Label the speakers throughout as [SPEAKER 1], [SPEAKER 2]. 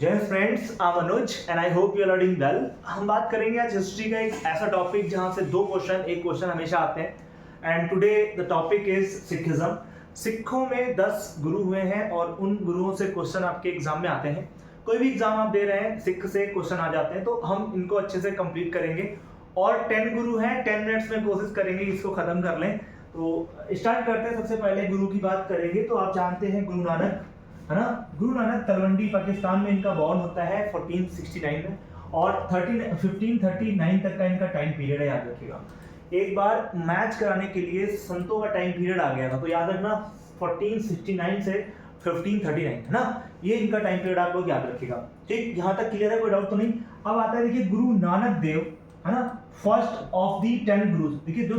[SPEAKER 1] जय friends, I am Anuj and I hope you are doing well. हम बात करेंगे आज हिस्ट्री का एक ऐसा टॉपिक जहां से एक क्वेश्चन हमेशा आते हैं। And today the topic is Sikhism. सिखों में 10 गुरु हुए हैं और उन गुरुओं से क्वेश्चन आपके एग्जाम में आते हैं। कोई भी एग्जाम आप दे रहे हैं, सिख से क्वेश्चन आ जाते हैं, तो हम इनको अच्छे से कंप्लीट करेंगे। और 10 गुरु हैं, 10 मिनट्स में कोशिश करेंगे इसको खत्म कर लें। तो स्टार्ट करते हैं। सबसे पहले गुरु की बात करेंगे तो आप जानते हैं गुरु नानक, है ना। गुरु नानक तलवंडी पाकिस्तान में इनका बॉर्न होता है 1469 में और 1539 तक का इनका टाइम पीरियड है, याद रखिएगा। एक बार मैच कराने के लिए संतों का टाइम पीरियड आ गया था, तो याद रखना 1469 से 1539, है ना। ये इनका टाइम पीरियड आप लोग याद रखिएगा, ठीक। यहाँ तक क्लियर है, कोई डाउट तो नहीं। अब आता है देखिए गुरु नानक देव, है ना, फर्स्ट ऑफ दी 10 गुरु। देखिए जो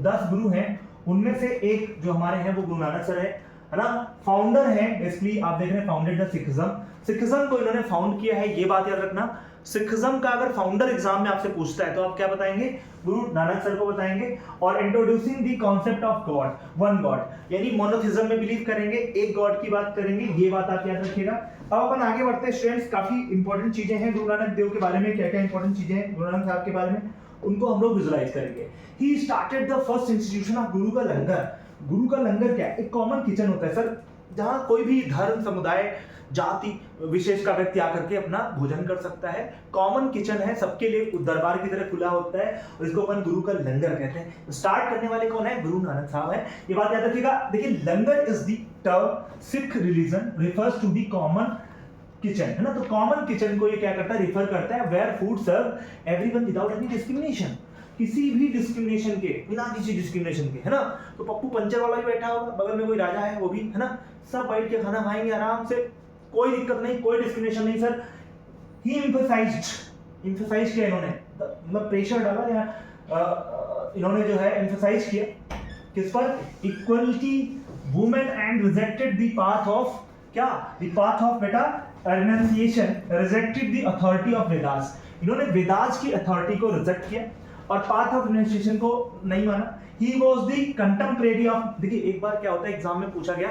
[SPEAKER 1] 10 गुरु हैं उनमें से एक जो हमारे हैं वो गुरु नानक सर है ना। फाउंडर है, बेसिकली आप देख रहे हैं फाउंडेड द सिखिज्म। सिखिज्म को इन्होंने फाउंड किया है, ये बात याद रखना। सिखिज्म का अगर फाउंडर एग्जाम में आपसे पूछता है तो आप क्या बताएंगे? गुरु नानक सर को बताएंगे। और introducing the concept of God, one God, यानी मोनोथिज्म में बिलीव करेंगे, एक गॉड की बात करेंगे, ये बात आप याद रखिएगा। अब अपन आगे बढ़ते हैं स्टूडेंट्स। काफी इंपॉर्टेंट चीजें हैं गुरु नानक देव के बारे में, क्या क्या इंपॉर्टेंट चीजें हैं गुरु नानक साहब के बारे में, उनको हम लोग विजुलाइज करेंगे। He started the first institution of गुरु का लंगर। गुरु का लंगर क्या है? एक कॉमन किचन होता है सर, जहां कोई भी धर्म, समुदाय, जाति विशेष का व्यक्ति आकर के अपना भोजन कर सकता है। कॉमन किचन है, सबके लिए दरबार की तरह खुला होता है और इसको अपन गुरु का लंगर कहते हैं। स्टार्ट करने वाले कौन है? गुरु नानक साहब है, ये बात याद रखिएगा। देखिए langar is the term Sikh religion refers to the common kitchen, है ना। तो कॉमन किचन को ये क्या करता है? रिफर करता है where food serve everyone without any discrimination, किसी भी डिस्क्रिमिनेशन के, बिना किसी डिस्क्रिमिनेशन के, है ना। तो पप्पू पंचर वाला भी बैठा होगा, बगल में कोई राजा है वो भी, है ना। सब बैठ के खाना खाएंगे आराम से, कोई दिक्कत नहीं, कोई डिस्क्रिमिनेशन नहीं सर। ही एम्फसाइज किया इन्होंने, मतलब प्रेशर डाला या इन्होंने जो है एम्फसाइज किया किस पर? Equality, women, and rejected the path of क्या? द पाथ ऑफ बेटा renunciation, rejected the authority of Vedas. इन्होंने वेदास की अथॉरिटी को रिजेक्ट किया और पाथ ऑफ रिनंसिएशन को नहीं माना। He was the contemporary of, देखिए एक बार क्या होता है एग्जाम में पूछा गया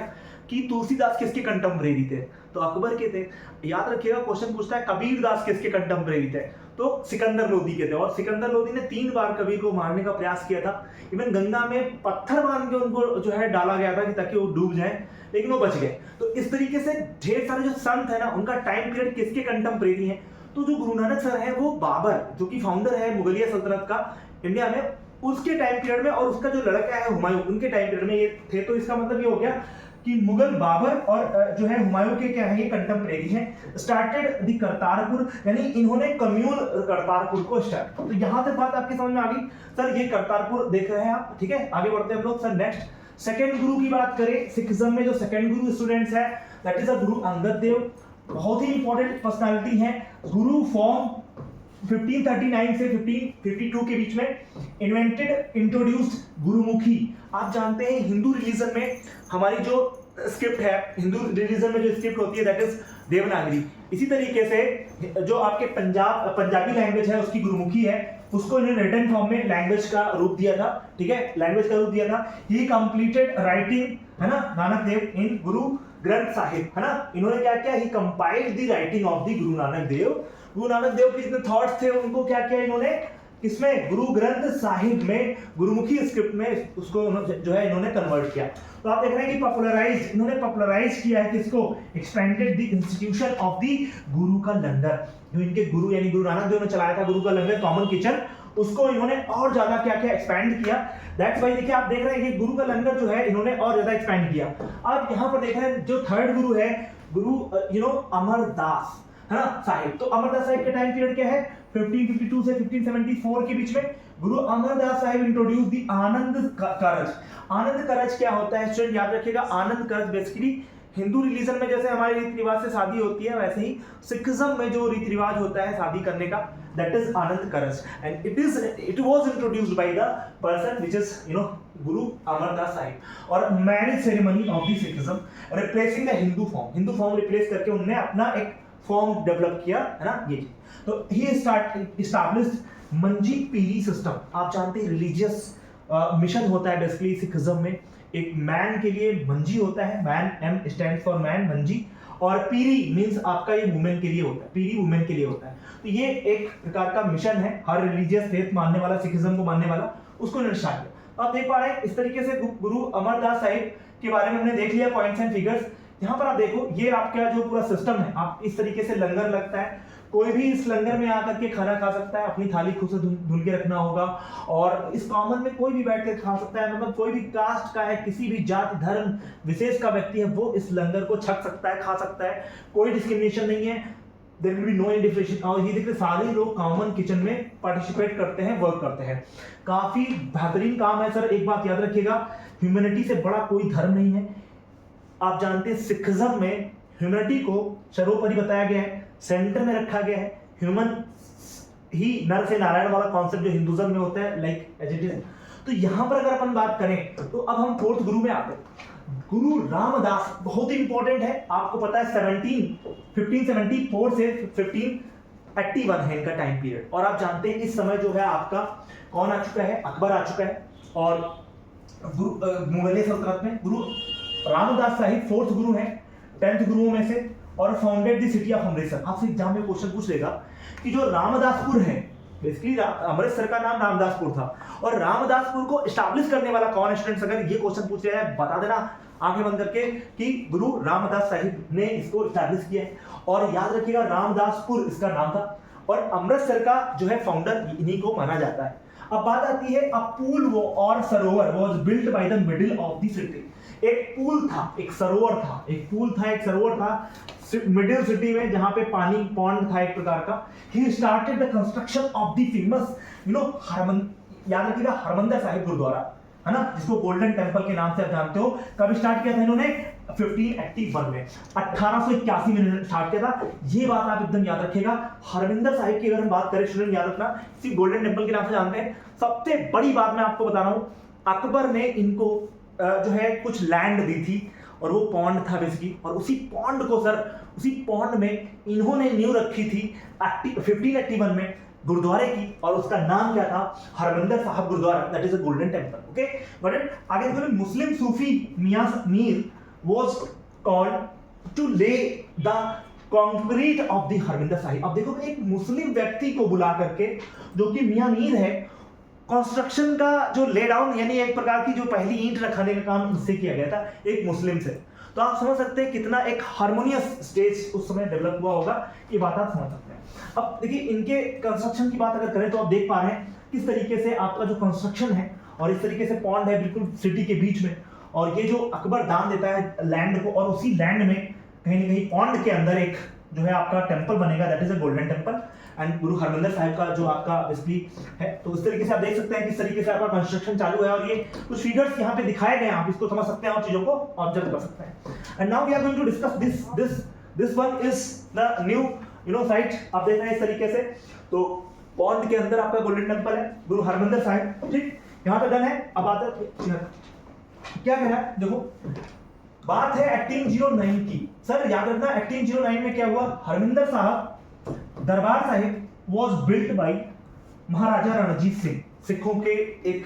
[SPEAKER 1] कि तुलसीदास किसके कंटेम्परेरी थे, तो अकबर के थे। याद रखिएगा क्वेश्चन पूछता है कबीर दास किसके कंटेम्परेरी थे, तो सिकंदर लोदी के थे। और सिकंदर लोदी ने 3 बार कबीर को मारने का प्रयास किया था। इवन गंगा में पत्थर बांध के उनको जो है डाला गया था कि ताकि वो डूब जाए, लेकिन वो बच गए। तो इस तरीके से ढेर सारे जो संत है ना, उनका टाइम पीरियड किसके कंटेम्परेरी है? तो जो गुरु नानक सर है वो बाबर, जो कि फाउंडर है मुगलिया सल्तनत का इंडिया में, उसके टाइम पीरियड में, और उसका जो लड़का है हुमायूं, उनके टाइम पीरियड में ये थे। तो इसका मतलब ये हो गया कि मुगल बाबर और जो है हुमायूं के क्या है, ये कंटेम्परेरी हैं। स्टार्टेड द करतारपुर, यानी इन्होंने कम्यून करतारपुर को स्टार्ट। तो यहां तक बात आपकी समझ में आ गई सर। ये करतारपुर देख रहे हैं आप, ठीक है। आगे बढ़ते हैं हम लोग सर। नेक्स्ट सेकंड गुरु की बात करें, सिखिज्म में जो सेकंड गुरु स्टूडेंट्स है दैट इज गुरु अंगद देव। बहुत ही इंपॉर्टेंट पर्सनालिटी है। गुरु फॉर्म 1539 से 1552 के बीच में, इन्वेंटेड इंट्रोड्यूस्ड गुरुमुखी। आप जानते हैं हिंदू रिलीजन में हमारी जो स्क्रिप्ट है, हिंदू रिलीजन में जो स्क्रिप्ट होती है दैट इज देवनागरी। इसी तरीके से जो आपके पंजाबी लैंग्वेज है उसकी गुरुमुखी है, उसको इन्होंने रिटन फॉर्म में लैंग्वेज का रूप दिया था, ठीक है, लैंग्वेज का रूप दिया था। ही कंप्लीटेड राइटिंग, है ना, नानक देव इन गुरु ग्रंथ साहिब, है ना। इन्होंने क्या किया? He compiled the writing of the Guru Nanak देव। गुरु नानक देव के जितने थॉट्स थे उनको क्या किया इन्होंने? इसमें गुरु ग्रंथ साहिब में, गुरुमुखी स्क्रिप्ट में उसको जो है इन्होंने कन्वर्ट किया। तो आप देख रहे हैं कि इन्होंने पॉपुलराइज किया है किसको? Expanded the institution of the गुरु का लंगर। जो इनके गुरु यानी गुरु नानक देव ने चलाया था गुरु का लंगर, कॉमन किचन, उसको इन्होंने और ज्यादा क्या क्या एक्सपैंड किया। दैट्स व्हाई देखिए आप देख रहे हैं कि गुरु का लंगर जो है इन्होंने और ज्यादा एक्सपैंड किया। अब यहाँ पर देख रहे हैं जो थर्ड गुरु है, गुरु अमरदास, है ना, साहिब। तो अमरदास साहिब के टाइम पीरियड क्या है? 1552 से 1574 के बीच में गुरु अमरदास साहिब इंट्रोड्यूस द आनंद कारज। आनंद कारज क्या होता है स्टूडेंट? याद रखिएगा, आनंद कारज बेसिकली हिंदू रिलीजन में जैसे हमारे रीति रिवाज से शादी होती है, वैसे ही सिखिज्म में जो रीति रिवाज होता है शादी करने का, दैट इज आनंद कारज। And it was introduced by the person which is गुरु अमरदास साहिब। और marriage ceremony of the Sikhism, replacing the Hindu form replace करके उन्होंने अपना एक फॉर्म डेवलप किया, है ना, ये। तो ही एस्टैब्लिश्ड मंजी पीरी सिस्टम। आप जानते हैं रिलीजियस मिशन होता है बेसिकली सिखिज्म में। एक मैन के लिए मंजी होता है, man, M stand for man, Manji. और पीरी मींस आपका ये वुमेन के लिए होता है, पीरी वुमेन के लिए होता है। तो ये एक प्रकार का मिशन है, हर रिलीजियस फेथ मानने वाला, सिखिज्म को मानने वाला उसको निशान किया। आप देख पा रहे हैं इस तरीके से गुरु अमरदास साहिब के बारे में हमने देख लिया पॉइंट्स एंड फिगर्स। यहाँ पर आप देखो ये आपका जो पूरा सिस्टम है, आप इस तरीके से लंगर लगता है, कोई भी इस लंगर में आकर के खाना खा सकता है, अपनी थाली खुद से धुल के रखना होगा और इस कॉमन में कोई भी बैठ कर खा सकता है, मतलब कोई भी कास्ट का है, किसी भी जाति धर्म विशेष का व्यक्ति है वो इस लंगर को छक सकता है, खा सकता है, कोई डिस्क्रिमिनेशन नहीं है, देयर विल बी नो इंडिफरेंशिएशन। और ये देखिए सारे लोग कॉमन किचन में पार्टिसिपेट करते हैं, वर्क करते हैं, काफी बेहतरीन काम है सर। एक बात याद रखिएगा, ह्यूमैनिटी से बड़ा कोई धर्म नहीं है। आप जानते हैं सिखिज्म में ह्यूमैनिटी को सर्वोपरि बताया गया है, सेंटर में रखा गया है, ह्यूमन ही नर से नारायण वाला कॉन्सेप्ट जो हिंदुइज्म में होता है, लाइक एज इट इज। तो यहां पर अगर अपन बात करें तो अब हम फोर्थ गुरु में आते हैं। गुरु रामदास बहुत ही इंपॉर्टेंट है, आपको पता है 1574 से 1581 है इनका टाइम पीरियड। और आप जानते हैं इस समय जो है आपका कौन आ चुका है, अकबर आ चुका है। और मुगलिया सल्तनत में गुरु रामदास साहिब फोर्थ गुरु हैं, 10th गुरुओं में से, और founded the city of Amritsar. आपसे एग्जाम में क्वेश्चन पूछ लेगा कि जो रामदासपुर है, बेसिकली अमृतसर का नाम रामदासपुर था, और रामदासपुर को एस्टैब्लिश करने वाला कौन है स्टूडेंट्स? अगर ये क्वेश्चन पूछ रहे हैं बता देना आंखें बंद करके कि गुरु रामदास साहिब ने इसको एस्टैब्लिश किया है। और याद रखिएगा रामदासपुर इसका नाम था, और अमृतसर का जो है फाउंडर इन्हीं को माना जाता है। अब बात आती है, अ पूल वो और सरोवर was built by the middle of the city. एक पूल था, एक सरोवर था, एक पूल था, एक सरोवर था मिडिल सिटी में, जहां पे पानी पॉन्ड था एक प्रकार का। He started the construction of the famous याद रखिएगा हरमंदिर साहिब गुरुद्वारा है ना, जिसको गोल्डन टेंपल के नाम से आप जानते हो। कब स्टार्ट किया था इन्होंने? 1581 में, 1881 में स्टार्ट किया था। ये बात आप एकदम याद रखिएगा। हरमिंदर साहिब की अगर हम बात करें स्टूडेंट, याद रखना, इसी गोल्डन टेंपल के नाम से जानते हैं। सबसे बड़ी बात मैं आपको बता रहा हूं, अकबर ने इनको जो है कुछ लैंड दी थी, और वो पॉन्ड था बेसिकली, और उसी पॉन्ड को सर, उसी पॉन्ड में इन्होंने नींव रखी थी 1581 में गुरुद्वारे की, और उसका नाम क्या था? Harminder Sahib gurdwara, that is a golden temple. Okay, but आगे देखो, Muslim Sufi Mian Mir was called to lay the concrete of the Harminder Sahib. अब देखो एक मुस्लिम व्यक्ति को बुला करके, जो कि मियां मीर है, कंस्ट्रक्शन का जो ले डाउन, यानी एक प्रकार की जो पहली ईंट रखने का काम इससे किया गया था, एक मुस्लिम से। तो आप समझ सकते हैं कितना एक हार्मोनियस स्टेज उस समय डेवलप हुआ होगा, ये बात आप समझ सकते हैं। अब देखिए इनके कंस्ट्रक्शन की बात अगर करें तो आप देख पा रहे हैं किस तरीके से आपका जो कंस्ट्रक्शन है, और इस तरीके से पॉन्ड है बिल्कुल सिटी के बीच में, और ये जो अकबर दान देता है लैंड को, और उसी लैंड में कहीं ना कहीं पॉन्ड के अंदर एक जो है आपका टेंपल बनेगा, that is a golden temple. And गुरु हरमिंदर साहिब का जो आपका बेसिकली है, तो इस तरीके से आप देख सकते हैं किस तरीके से आपका कंस्ट्रक्शन चालू है, और ये कुछ फिगर्स यहाँ पे दिखाए गए हैं, आप इसको समझ सकते हैं और चीजों को ऑब्जर्व कर सकते हैं। And now we are going to discuss this one is the new site. आप देख रहे हैं इस तरीके से, तो पॉन्ड के अंदर आपका गोल्डन टेंपल है, गुरु हरमिंदर साहिब, ठीक, यहाँ पे डन है। अब आता है क्या कह रहा है, देखो बात है 1809 की। सर याद रखना 1809 में क्या हुआ? हरमिंदर साहब Darbar Sahib was built by महाराजा रणजीत सिंह, सिखों के एक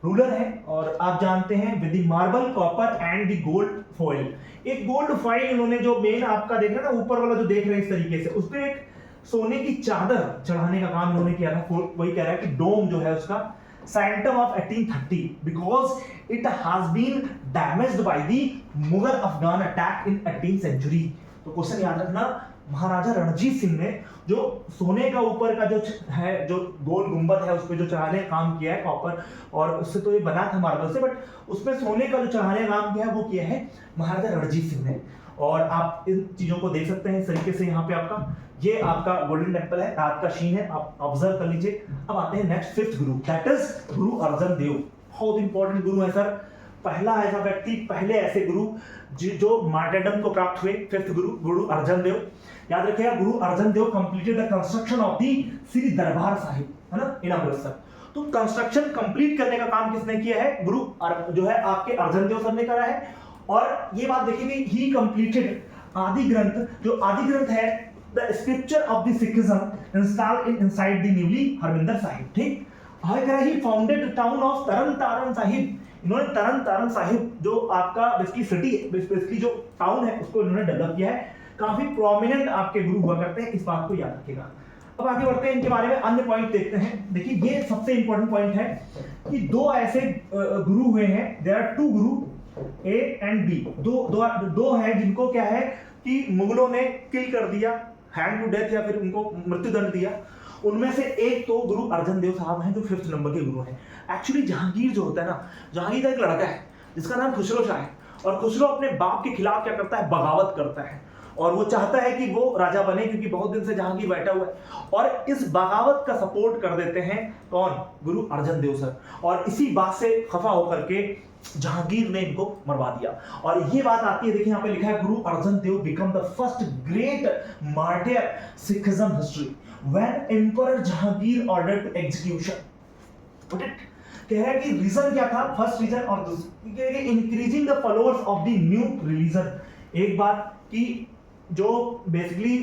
[SPEAKER 1] रूलर है, और आप जानते हैं with the marble, copper and the gold foil. एक गोल्ड फॉइल इन्होंने जो मेन आपका देख रहे हैं ना ऊपर वाला जो देख रहे हैं इस तरीके से, उस पर एक सोने की चादर चढ़ाने का काम इन्होंने किया था। वही कह रहा है कि डोम जो है उसका Sanctum of 1830 because it has been damaged by the Mughal Afghan attack in 18th century। तो क्वेश्चन याद रखना, महाराजा रणजीत सिंह ने जो सोने का ऊपर का जो है, जो गोल गुंबद है, उस पर जो चढ़ाने का काम किया है कॉपर, और उससे तो ये बना था मार्बल से, बट उसमें सोने का जो चढ़ाने का काम किया है वो किया है महाराजा रणजीत सिंह ने। और आप इन चीजों को देख सकते हैं इस तरीके से। यहाँ पे आपका ये आपका गोल्डन टेंपल है, रात का सीन है, आप ऑब्जर्व कर लीजिए। अब आते हैं next fifth Guru, that is गुरु अर्जन देव। बहुत इंपॉर्टेंट गुरु है सर, पहला ऐसा व्यक्ति, पहले ऐसे गुरु जो मार्टेडम को प्राप्त हुए, फिफ्थ गुरु गुरु अर्जन देव। याद रखिएगा Guru Arjan Dev completed the construction of the Shri Darbar Sahib, है ना, इन अमृतसर। तो कंस्ट्रक्शन कंप्लीट करने का काम किसने किया है? गुरु जो है आपके अर्जन देव सर ने करा है। और ये बात देखिए कि ही कंप्लीटेड आदि ग्रंथ, जो आदि ग्रंथ है the scripture of the Sikhism installed inside the newly Harminder Sahib, ठीक। He founded town of Taran Taran Sahib. इन्होंने तरन तारण साहिब जो आपका बेसिकली सिटी, बेसिकली जो टाउन है, उसको इन्होंने डेवलप किया है। काफी प्रोमिनेंट आपके गुरु हुआ करते हैं, इस बात को याद रखिएगा। अब आगे बढ़ते हैं, इनके बारे में अन्य पॉइंट देखते हैं। देखिए ये सबसे इंपॉर्टेंट पॉइंट है कि दो ऐसे गुरु हुए हैं, there are to Guru A and B, दो है जिनको क्या है कि मुगलों ने किल कर दिया, हैंड टू डेथ या फिर उनको मृत्युदंड दिया। उनमें से एक तो गुरु अर्जन देव साहब हैं जो 5th नंबर के गुरु हैं। एक्चुअली जहांगीर जो होता है ना, जहांगीर का एक लड़का है जिसका नाम खुसरो शाह है, और खुसरो अपने बाप के खिलाफ क्या करता है, बगावत करता है, और वो चाहता है कि वो राजा बने क्योंकि बहुत दिन से जहांगीर बैठा हुआ है, और इस बगावत का सपोर्ट कर देते हैं कौन, गुरु अर्जन देव सर। और इसी बात से खफा होकर के जहांगीर ने इनको मरवा दिया। और ये बात आती है, देखिए यहाँ पे लिखा है, Guru Arjan Dev become the first great martyr Sikhism history when emperor Jahangir order to execution. कह रहा है कि रीजन क्या था, फर्स्ट रीजन, और increasing the followers of the new religion. एक बात कि जो बेसिकली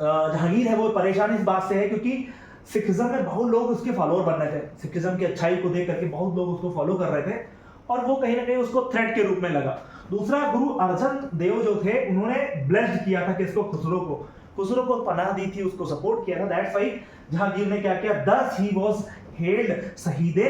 [SPEAKER 1] जहांगीर है वो परेशान इस बात से है क्योंकि सिखिज्म में बहुत लोग उसके फॉलोअर बन रहे थे, सिखिज्म की अच्छाई को देख करके बहुत लोग उसको फॉलो कर रहे थे, और वो कहीं ना कहीं उसको थ्रेट के रूप में लगा। दूसरा, गुरु अर्जन देव जो थे उन्होंने ब्लेस्ड किया था किसको, खुसरो को पनाह दी थी, उसको सपोर्ट किया था। दैट्स व्हाई जहांगीर ने क्या किया, दस he was held Shaheede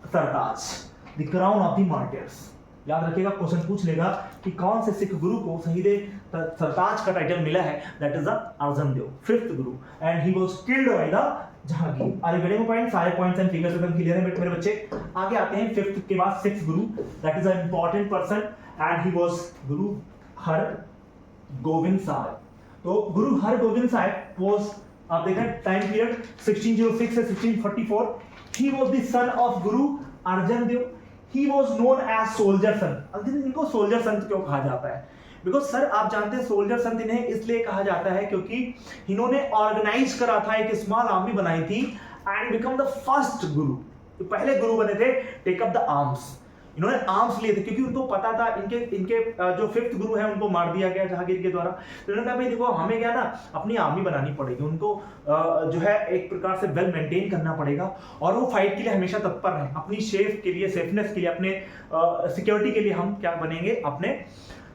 [SPEAKER 1] Sartaj, the crown of the martyrs. याद रखिएगा, क्वेश्चन पूछ लेगा कि कौन से सिख गुरु को शहीदे सरताज का टाइटल मिला है, that is the Arjan Dev, 5th guru, and he was killed by the Jahangir. आगे बढ़ेंगे पॉइंट, सारे पॉइंट्स एंड फिगर्स एकदम क्लियर है मेरे बच्चे। आगे आते हैं 5th के बाद 6th Guru, that is a important person, and he was गुरु हरगोविंद साहब। तो गुरु हरगोविंद साहब वाज, आप देखें टाइम पीरियड 1606 से 1644, he was the son of Guru Arjan Dev. He was known as soldier son। इनको सोल्जर संत क्यों कहा जाता है, बिकॉज सर आप जानते हैं सोल्जर संत इन्हें इसलिए कहा जाता है क्योंकि इन्होंने ऑर्गेनाइज करा था, एक स्मॉल आर्मी बनाई थी, एंड बिकम द फर्स्ट गुरु, तो पहले गुरु बने थे टेक अप द आर्म्स। इन्होंने आर्म्स लिए थे क्योंकि उनको पता था इनके जो 5th गुरु है उनको मार दिया गया जहांगीर के द्वारा। तो उन्होंने कहा भाई देखो हमें क्या ना अपनी आर्मी बनानी पड़ेगी, उनको जो है एक प्रकार से वेल मेंटेन करना पड़ेगा, और वो फाइट के लिए हमेशा तत्पर रहे, अपनी सेफनेस के लिए, अपने सिक्योरिटी के लिए हम क्या बनेंगे अपने।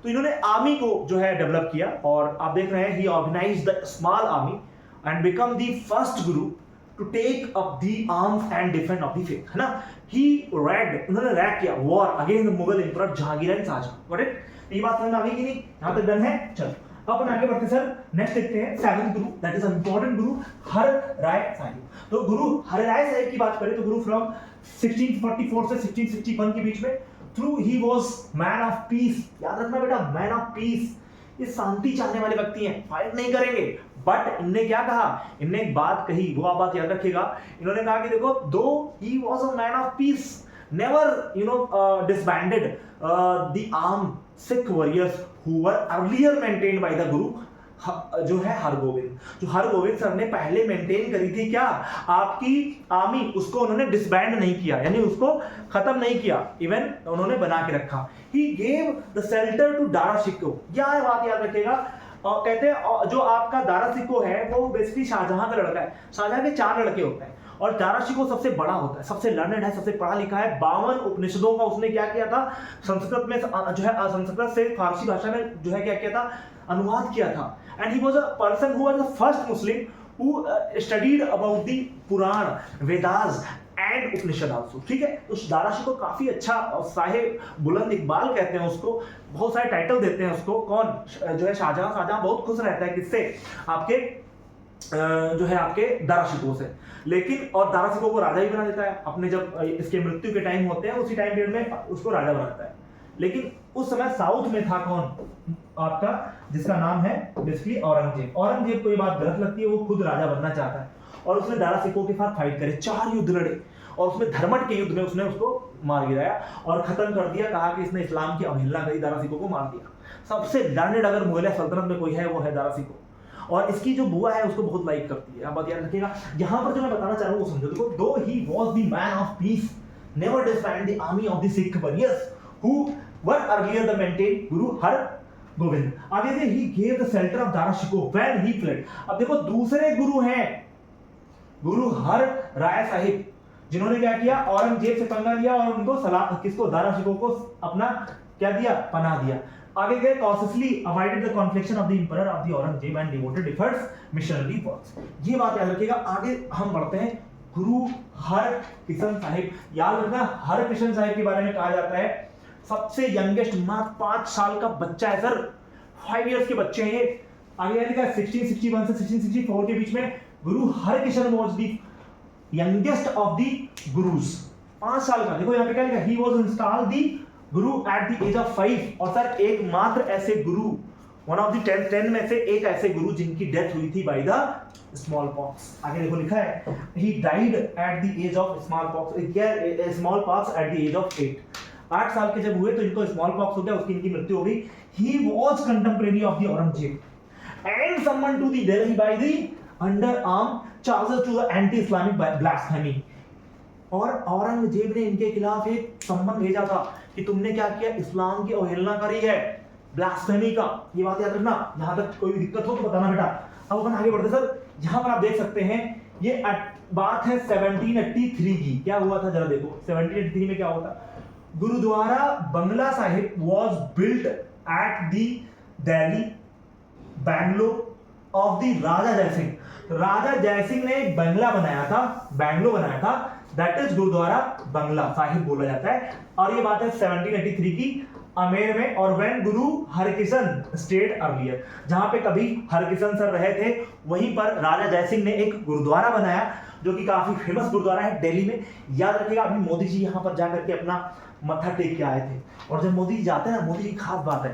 [SPEAKER 1] तो इन्होंने आर्मी को जो है डेवलप किया, और आप देख रहे हैं he organized the small army and become the first Guru to take up the arms and defend of the faith, है ना। उन्होंने रैग किया war against the Mughal emperor Jahangir and Shahjahan. Got it, ये बात समझ में आ गई कि नहीं, यहां तक डन है। चलो अपन आगे बढ़ते सर, नेक्स्ट देखते हैं 7th Guru, that is important गुरु हर राय साहिब। तो गुरु हर राय साहिब की बात करें तो गुरु फ्रॉम 1644 से 1661 के बीच में, through he was man of peace. याद रखना बेटा, मैन ऑफ पीस, ये शांति चाहने वाले व्यक्ति हैं, फाइट नहीं करेंगे। बट इनने क्या कहा, इनने एक बात कही, वो आप बात याद रखिएगा। इन्होंने कहा कि देखो, दो ही was a man of peace, never disbanded the armed Sikh warriors who were earlier maintained by the Guru, जो है हरगोविंद, जो हरगोविंद सर ने पहले मेंटेन करी थी क्या, आपकी आर्मी, उसको उन्होंने डिसबैंड नहीं किया, यानी उसको खत्म नहीं किया, इवन उन्होंने बना के रखा। He gave the shelter to Dara Shikoh, यह बात याद रखिएगा। कहते हैं जो आपका दारा शिकोह है वो बेसिकली शाहजहां का लड़का है। शाहजहां के 4 लड़के होते हैं, और दारा शिकोह सबसे बड़ा होता है, सबसे लर्नेड है, सबसे पढ़ा लिखा है। 52 उपनिषदों का उसने क्या किया था, संस्कृत में जो है संस्कृत से फारसी भाषा में जो है क्या किया था, अनुवाद किया था। And he was a person who was the first Muslim who studied about the Puran, Vedas and Upanishad also. ठीक है, तो दारा शिकोह काफी अच्छा, साहिब बुलंद इकबाल कहते हैं उसको, बहुत सारे टाइटल देते हैं उसको। कौन जो है, शाहजहां बहुत खुश रहता है किससे, आपके जो है आपके दारा शिकोह से। लेकिन और दारा शिकोह को राजा ही बना देता है अपने, जब इसके मृत्यु के टाइम होते हैं उसी टाइम पीरियड में उसको राजा बनाता है। लेकिन उस समय साउथ में था कौन आपका, जिसका नाम है बेसिकली औरंगजेब। औरंगजेब को ये बात गलत लगती है, वो खुद राजा बनना चाहता है, और उसने दारा शिकोह के साथ फाइट करे, 4 युद्ध लड़े, और उसमें धर्मट के युद्ध में उसने उसको मार गिराया और खत्म कर दिया। कहा कि इसने इस्लाम की अवहेलना करी, दारा शिकोह को मार दिया। सबसे लर्नेड अगर मुगल सल्तनत में कोई है वो है दारा शिकोह, और इसकी जो बुआ है उसको बहुत लाइक करती है। आप बात याद रखिएगा। यहां पर जो मैं बताना चाह रहा हूं वो समझो। देखो, दो he was the man of peace, never disband the army of the Sikh warriors who were earlier the maintain गुरु हरगोविंद। आगे से ही gave the shelter of Dara Shikoh when he fled. अब देखो, दूसरे गुरु हैं गुरु हर राय साहिब, जिन्होंने क्या किया, औरंगजेब से पंगा लिया और उनको सलाह, किसको, दारा शिकोह को अपना क्या दिया, पनाह दिया। आगे गए cautiously avoided the confliction of the emperor of the Aurangzeb and devoted efforts missionary works। ये बात याद रखिएगा। आगे हम बढ़ते हैं गुरु हरकिशन साहिब। याद रखना हरकिशन साहिब के बारे में कहा जाता है सबसे यंगेस्ट मात्र 5 साल का बच्चा है सर, 5 इयर्स के बच्चे हैं ये। आगे याद रखिएगा 1661 से 1664 के बीच में Guru Harkishan was the youngest of the Gurus, 5 साल का। देखो यहाँ पे क्या लिखा, he was installed the Guru at the age of 5। और सर एकमात्र ऐसे गुरु, वन ऑफ द 10 में से एक ऐसे गुरु जिनकी डेथ हुई थी बाय द स्मॉल पॉक्स। आगे देखो लिखा है he died at the age of smallpox, smallpox at the age of 8 साल के जब हुए तो इनको स्मॉल पॉक्स हो गया, उसकी इनकी मृत्यु हो गई। He was contemporary of the Aurangzeb and someone to the Delhi by the under arm charges to the anti Islamic blasphemy. और औरंगजेब ने इनके खिलाफ एक सम्मन भेजा था कि तुमने क्या किया, इस्लाम की अवहेलना करी है, ब्लास्फेमी का। ये बात याद रखना, यहां तक कोई दिक्कत हो तो बताना बेटा। अब अपन आगे बढ़ते सर, यहां पर आप देख सकते हैं ये बात है 1783 की। क्या हुआ था जरा देखो, 1783 में क्या हुआ था। Gurdwara Bangla Sahib was built at the Delhi bungalow of the Raja Jaisingh. Raja Jaisingh ने एक बंगला बनाया था, बैंगलो बनाया था, दैट इज गुरुद्वारा बंगला साहिब बोला जाता है। और ये बात है 1783 की अमेर में। और when Guru Harkishan state earlier, जहां पे कभी हरकिशन सर रहे थे वहीं पर राजा जयसिंह ने एक गुरुद्वारा बनाया जो कि काफी फेमस गुरुद्वारा है दिल्ली में। याद रखिएगा अभी मोदी जी यहां पर जाकर के अपना मत्था टेक के आए थे। और जब मोदी जी जाते हैं ना, मोदी जी खास बात है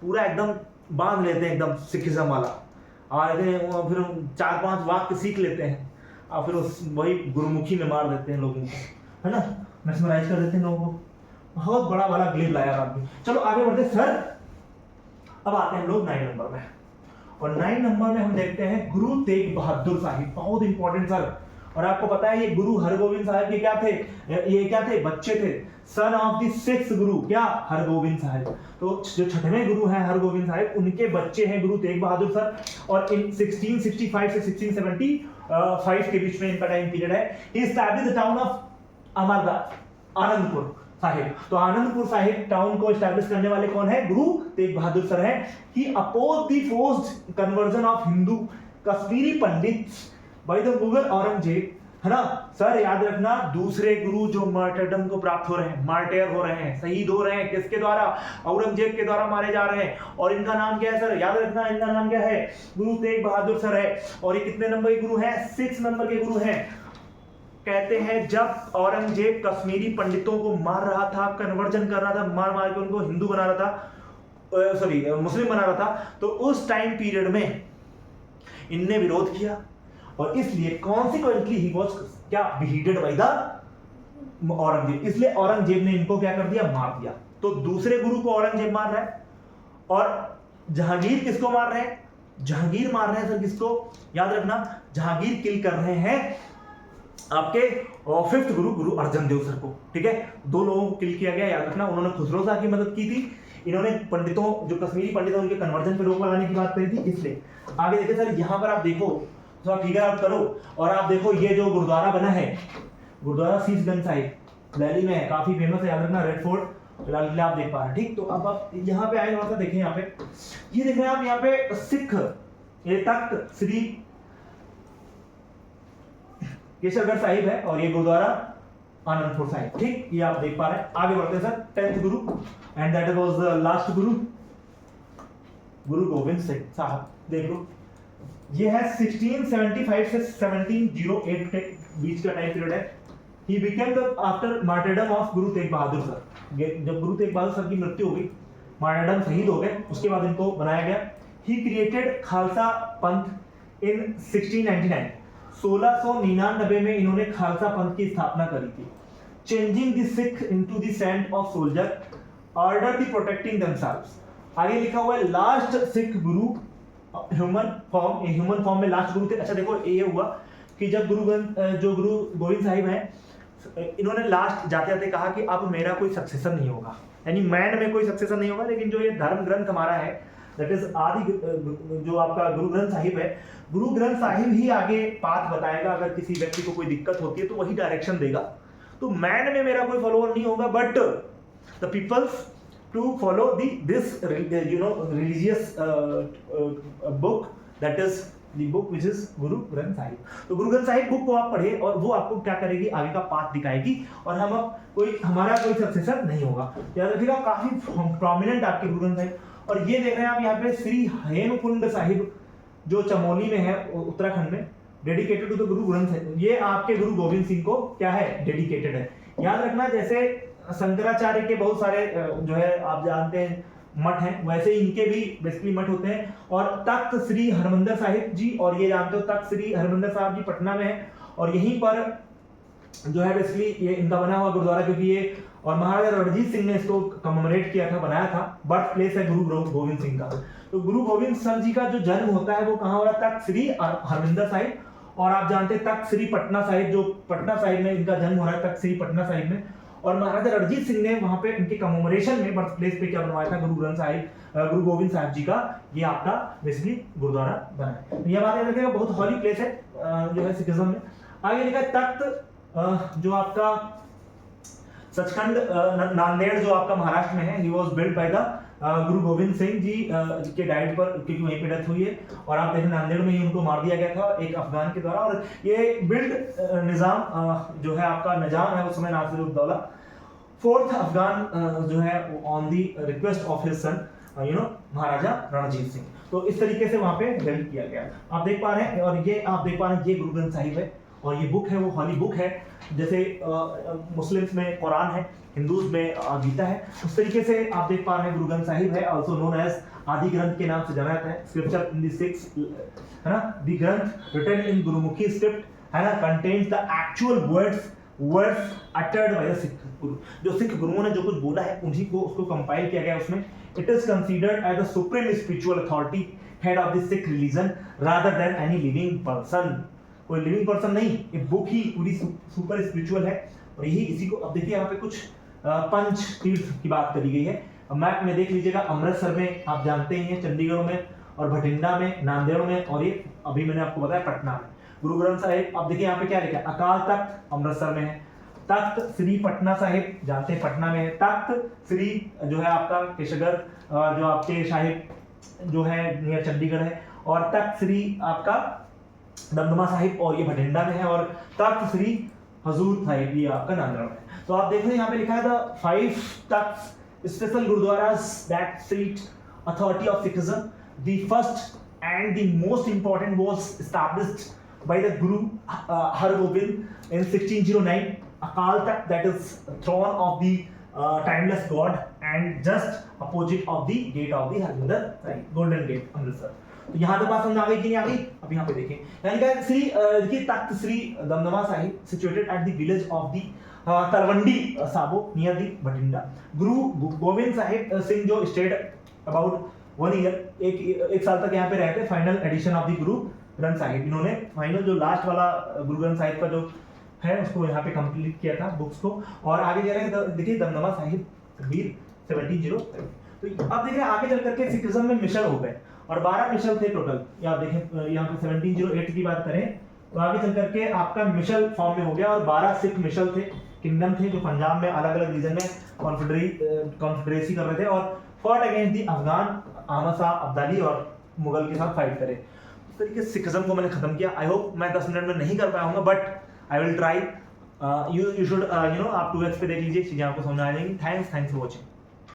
[SPEAKER 1] पूरा एकदम बांध लेते हैं एकदम सिखिज्म वाला, और फिर 4-5 वाक्य सीख लेते हैं और फिर वही गुरुमुखी में मार देते हैं लोगों को, है ना, मैस्मराइज कर देते हैं लोगों को। बहुत बड़ा वाला ग्लिप लाया आदमी। चलो आगे बढ़ते सर। अब आते हैं हम लोग 9 नंबर में, और 9 नंबर में हम देखते हैं गुरु तेग बहादुर साहिब। बहुत इंपॉर्टेंट सर। और आपको पता है ये गुरु हरगोविंद साहिब के क्या थे, ये क्या थे, बच्चे थे, सन ऑफ द 6th गुरु, क्या, हरगोविंद साहिब। तो जो 6वें गुरु हैं हरगोविंद साहिब, उनके बच्चे हैं गुरु तेग बहादुर सर। और इन 1665 से 1675 के बीच में इनका टाइम पीरियड है। He established the town of Amardas, Anandpur Sahib. तो आनंदपुर साहिब टाउन को एस्टैब्लिश करने वाले कौन है, गुरु तेग बहादुर सर हैं। He opposed the forced conversion of Hindu Kashmiri Pandit by the Mughal Aurangzeb, है ना। सर याद रखना दूसरे गुरु जो मार्टरडम को प्राप्त हो रहे हैं, मार्टेयर हो रहे हैं, शहीद हो रहे हैं, किसके द्वारा, औरंगजेब के द्वारा मारे जा रहे हैं। और इनका नाम क्या है सर, याद रखना इनका नाम क्या है, गुरु तेग बहादुर सर है। और ये कितने नंबर के गुरु हैं, 6 नंबर के गुरु हैं। कहते हैं जब औरंगजेब कश्मीरी पंडितों को मार रहा था, कन्वर्जन कर रहा था, मार मार के उनको हिंदू बना रहा था, सॉरी मुस्लिम बना रहा था, तो उस टाइम पीरियड में इनने विरोध किया और इसलिए कॉन्सिक्वेंटली ही वाज क्या, बीहीटेड बाय द औरंगजेब। इसलिए औरंगजेब ने इनको क्या कर दिया, मार दिया। तो दूसरे गुरु को औरंगजेब मार रहा है और जहांगीर किसको मार रहे हैं, जहांगीर मार रहे हैं सर किसको, याद रखना जहांगीर किल कर रहे हैं आपके 5th गुरु, गुरु अर्जन देव सर को। ठीक है, 2 लोगों को किल किया गया, याद रखना। उन्होंने खुसरो शाह की मदद की थी, इन्होंने पंडितों जो कश्मीरी पंडित हैं उनके कन्वर्जन पे रोक लगाने की बात करी थी, इसलिए। आगे देखिए सर, यहां पर आप देखो तो आप फिगर आउट करो और आप देखो ये जो गुरुद्वारा बना है, गुरुद्वारा शीशगंज साहिब दिल्ली में है, काफी फेमस है, याद रखना, रेड फोर्ट लाल किला आप देख पा रहे हैं। ठीक, तो अब आप यहाँ पे आए, थोड़ा सा देखें, यहाँ पे ये देख रहे हैं आप, यहाँ पे सिख ये तख्त श्री केसरगढ़ साहिब है और ये गुरुद्वारा आनंदपुर साहिब। ठीक, ये आप देख पा रहे हैं। आगे बढ़ते हैं sir, 10th Guru and that was the last गुरु, गुरु गोविंद सिंह साहब। देख लो, ये है 1675 से 1708 के बीच का टाइम पीरियड है। He became the after martyrdom of Guru Tegh Bahadur sir. जब गुरु तेग बहादुर सर की मृत्यु हो गई, मार्टरडम शहीद हो गए, उसके बाद इनको बनाया गया। ही क्रिएटेड खालसा पंथ इन 1699। 1699 में इन्होंने खालसा पंथ की स्थापना करी थी। Changing the Sikh into the saint of soldier, order the protecting themselves. आगे लिखा हुआ है लास्ट सिख गुरु ह्यूमन फॉर्म में लास्ट गुरु थे। अच्छा देखो, ये हुआ कि जब जो गुरु गोविंद साहिब हैं, इन्होंने लास्ट जाते जाते कहा कि अब मेरा कोई सक्सेसर नहीं होगा, यानी मैन में कोई सक्सेसर नहीं होगा, लेकिन जो ये धर्म ग्रंथ हमारा है, दैट इज आदि जो आपका गुरु ग्रंथ साहिब है, गुरु ग्रंथ साहिब ही आगे पाथ बताएगा। अगर किसी व्यक्ति को कोई दिक्कत होती है तो वही डायरेक्शन देगा। तो मैन में मेरा कोई फॉलोअर नहीं होगा, but the peoples to follow this religious book, that is the book which is Guru Granth Sahib. तो गुरु ग्रंथ साहिब बुक को आप पढ़िए और वो आपको क्या करेगी, आगे का पाथ दिखाएगी और हम अब हमारा कोई सक्सेसर नहीं होगा। याद रखिएगा, काफी प्रोमिनेंट आपके गुरु ग्रंथ साहिब। और ये देख रहे हैं आप यहाँ पे श्री हेमकुंड साहिब जो चमोली में है उत्तराखंड में, dedicated to the Guru Granth Sahib. ये आपके गुरु गोविंद सिंह को क्या है, डेडिकेटेड है। याद रखना, जैसे शंकराचार्य के बहुत सारे जो है आप जानते हैं मठ हैं, वैसे ही इनके भी बेसिकली मठ होते हैं। और तख्त श्री हरमंदिर साहिब जी, और ये जानते हो तख्त श्री हरमंदिर साहिब जी पटना में है, और यहीं पर जो है बेसिकली ये इनका बना हुआ गुरुद्वारा, क्योंकि ये और महाराजा रणजीत सिंह ने इसको कमेमोरेट किया था, बनाया था। बर्थ प्लेस है गुरु गोविंद सिंह का। तो गुरु गोविंद सिंह जी का जो जन्म होता है वो कहाँ हो रहा है, तख्त श्री हरमंदिर साहिब। और आप जानते हैं तख्त श्री पटना साहिब, जो पटना साहिब में इनका जन्म हो रहा है, तख्त श्री पटना साहिब में। और महाराजा रणजीत सिंह ने वहां पे इनके कमेमोरेशन में बर्थ प्लेस पे क्या बनवाया था, गुरु ग्रंथ साहिब, गुरु गोविंद साहिब जी का ये आपका बेसिकली गुरुद्वारा बना है। ये बात याद रखिएगा, बहुत हॉली प्लेस है जो है सिखिज्म में। आगे लिखा है तख्त जो आपका सचखंड नांदेड़ जो आपका महाराष्ट्र में है, he was build by the गुरु गोविंद सिंह जी के डाइट पर, क्योंकि वहीं पे डेथ हुई है। और आप देखें नांदेड़ में ही उनको मार दिया गया था एक अफगान के द्वारा। और ये बिल्ड निजाम जो है आपका निजाम है उस समय नासिरुद्दौला फोर्थ अफगान जो है on the request of his son Maharaja Ranjit Singh. तो इस तरीके से वहां पे बिल्ड किया गया, आप देख पा रहे हैं। और ये आप देख पा रहे हैं, ये गुरु ग्रंथ साहिब है। और ये बुक है वो हॉली बुक है, जैसे मुस्लिम्स में कुरान है, हिंदूज में गीता है, उस तरीके से आप देख पा रहे हैं गुरु ग्रंथ साहिब है, आल्सो नोन एज आदि ग्रंथ के नाम से जाना जाता है। स्क्रिप्चर इन द सिक्स है ना, द ग्रंथ रिटन इन गुरुमुखी स्क्रिप्ट है ना, contains the actual words uttered by the Sikh गुरु। जो सिख गुरुओं ने जो कुछ बोला है उन्हीं को उसको कंपाइल किया गया उसमें। It is considered as the supreme spiritual authority, head of the Sikh religion rather than any living person. कोई लिविंग पर्सन नहीं, ये बुक ही पूरी सुपर स्पिरिचुअल है। और यही इसी को अब देखिए यहाँ पे कुछ पंच तीर्थ की बात करी गई है। मैप में देख लीजिएगा, अमृतसर में आप जानते ही हैं, चंडीगढ़ में, और भटिंडा में, नांदेड़ में, और ये अभी मैंने आपको बताया पटना में। गुरु ग्रंथ साहिब आप देखिए यहाँ पे क्या लिखा है, अकाल तख्त अमृतसर में है, तख्त श्री पटना साहिब जानते हैं पटना में है, तख्त श्री जो है आपका केशगढ़ जो आपके साहिब जो है नियर चंडीगढ़ है, और तख्त श्री आपका दमदमा साहिब और ये भटिंडा में है, और तख्त श्री हजूर साहिब ये आपका नांदेड़ में है। तो आप देख रहे हैं यहाँ पे लिखा है the 5 Takht special Gurdwaras that seat authority of Sikhism. The first and the most important was established by the Guru Hargobind in 1609, Akal Takht, that is throne of the timeless God, and just opposite of the gate of the Harmandir Sahib, Golden Gate, Amritsar। तो यहाँ तक बात समझ आ गई कि नहीं आ गई? अब यहाँ पे देखें, यानी कि श्री देखिए तख्त Shri Damdama Sahib situated at the village of the Talwandi Sabo near the Bathinda. गुरु गोविंद साहिब सिंह जो stayed about 1 ईयर, एक साल तक यहाँ पे रहते। Final addition of the Guru Granth Sahib, इन्होंने फाइनल जो लास्ट वाला गुरु ग्रंथ साहिब का जो है उसको यहाँ पे कंप्लीट किया था बुक्स को। और आगे जा रहे हैं देखिए दमदमा साहिब वीर 1707। तो अब देखिए आगे चल करके सिखिज्म में मिशन हो गए, और 12 मिशन थे टोटल। या देखें यहाँ पे 1708 की बात करें तो आगे चल करके आपका मिशन फॉर्म में हो गया, और 12 सिख मिशन थे, किंगडम थे जो पंजाब में अलग अलग रीजन में कॉन्फेडरेसी कर रहे थे, और fought against the Afghan Ahmad Shah Abdali और मुगल के साथ फाइट करे। इस तरीके से सिखिज्म को मैंने खत्म किया। आई होप मैं 10 मिनट में नहीं कर पाया हूँ, but I will try. You should आप 2x पे देख लीजिए, चीजें आपको समझ आ जाएंगी। Thanks for watching.